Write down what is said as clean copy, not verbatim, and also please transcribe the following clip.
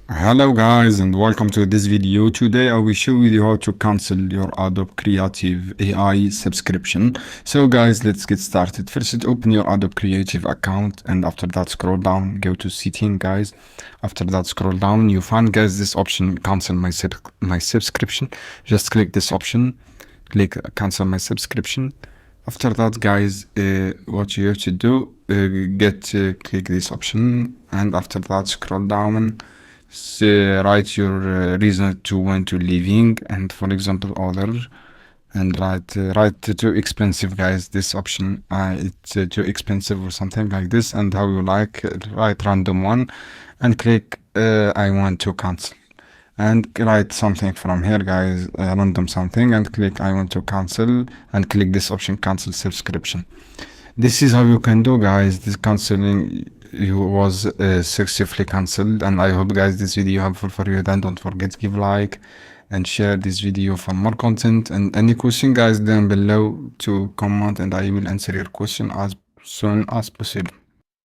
Hello guys and welcome to this video. Today I will show you how to cancel your Adobe Creative AI subscription. So guys, let's get started. First, open your Adobe Creative account, and after that scroll down, go to setting guys. After that scroll down, you find guys this option, cancel my subscription. Just click this option, click cancel my subscription. After that guys, what you have to do, click this option, and after that scroll down, write your reason to want to leaving, and for example other, and write too expensive guys. This option, it's too expensive or something like this, and how you like, write random one and click I want to cancel, and write something from here guys, random something, and click I want to cancel, and click this option, cancel subscription. This is how you can do guys. This canceling you was successfully cancelled, and I hope guys this video helpful for you. Then don't forget to give like and share this video for more content, and any question guys down below to comment, and I will answer your question as soon as possible.